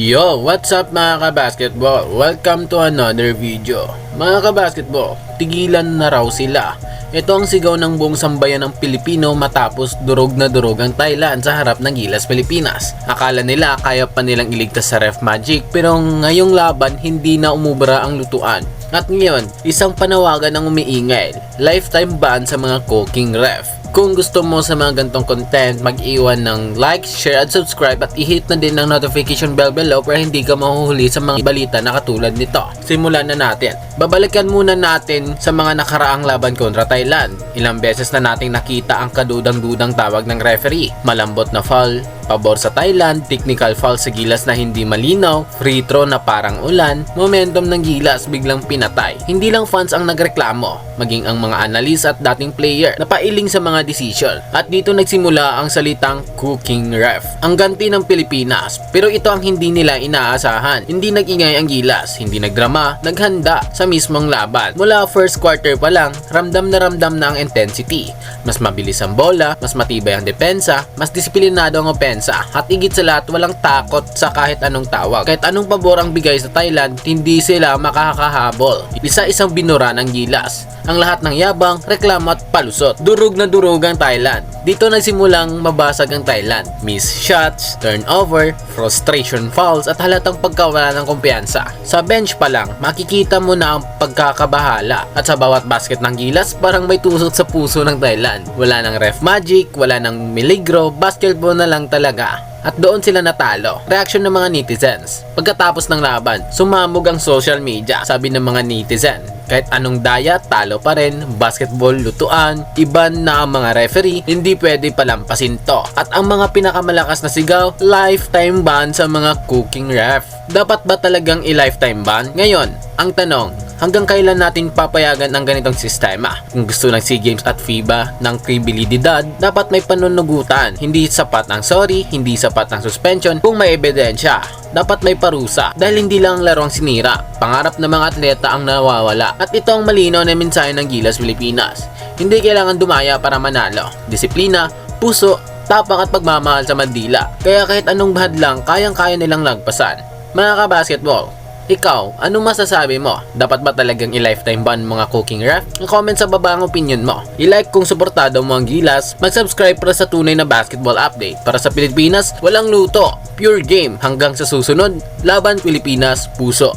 Yo, what's up mga kabasketball? Welcome to another video. Mga kabasketball, tigilan na raw sila. Ito ang sigaw ng buong sambayan ng Pilipino matapos durog na durog ang Thailand sa harap ng Gilas Pilipinas. Akala nila kaya pa nilang iligtas sa ref magic, pero ngayong laban hindi na umubra ang lutuan. At ngayon, isang panawagan ang umiingay, lifetime ban sa mga cooking ref. Kung gusto mo sa mga gantong content, mag-iwan ng like, share at subscribe at i-hit na din ng notification bell below para hindi ka mahuhuli sa mga balita na katulad nito. Simulan na natin. Babalikan muna natin sa mga nakaraang laban kontra Thailand. Ilang beses na nating nakita ang kadudang-dudang tawag ng referee. Malambot na foul, pabor sa Thailand, technical foul sa Gilas na hindi malinaw, free throw na parang ulan, momentum ng Gilas biglang pinatay. Hindi lang fans ang nagreklamo, maging ang mga analyst at dating player na pailing sa mga decision. At dito nagsimula ang salitang cooking ref, ang ganti ng Pilipinas. Pero ito ang hindi nila inaasahan. Hindi nag-ingay ang Gilas, hindi nagdrama, naghanda sa mismong laban. Mula first quarter pa lang, ramdam na ang intensity. Mas mabilis ang bola, mas matibay ang depensa, mas disiplinado ang opensa, at higit sa lahat walang takot sa kahit anong tawag. Kahit anong pabor ang bigay sa Thailand, hindi sila makakahabol. Isa-isang binura ng Gilas. Ang lahat ng yabang, reklamo at palusot. Durog na durog ang Thailand. Dito nagsimulang mabasag ang Thailand. Miss shots, turnover, frustration fouls at halatang pagkawala ng kumpiyansa. Sa bench pa lang, makikita mo na ang pagkakabahala. At sa bawat basket ng Gilas, parang may tusok sa puso ng Thailand. Wala ng ref magic, wala ng miligro, basketball na lang talaga. At doon sila natalo. Reaksyon ng mga netizens. Pagkatapos ng laban, sumamog ang social media. Sabi ng mga netizen, kahit anong daya, talo pa rin, basketball, lutuan, iban na ang mga referee, hindi pwede palampasin to. At ang mga pinakamalakas na sigaw, lifetime ban sa mga cooking ref. Dapat ba talagang i-lifetime ban? Ngayon, ang tanong, hanggang kailan natin papayagan ang ganitong sistema? Kung gusto ng SEA Games at FIBA ng kredibilidad, dapat may panunugutan. Hindi sapat ang sorry, hindi sapat ang suspension. Kung may ebidensya, dapat may parusa. Dahil hindi lang laro ang sinira, pangarap ng mga atleta ang nawawala. At ito ang malinaw na mensahe ng Gilas Pilipinas. Hindi kailangan dumaya para manalo. Disiplina, puso, tapak at pagmamahal sa Mandila. Kaya kahit anong hadlang, kayang-kaya nilang lagpasan. Mga kabasketball, ikaw, anong masasabi mo? Dapat ba talagang i-lifetime ban mga cooking ref? Comment sa baba ang opinion mo. I-like kung suportado mo ang Gilas. Mag-subscribe para sa tunay na basketball update. Para sa Pilipinas, walang luto. Pure game. Hanggang sa susunod, laban Pilipinas, puso.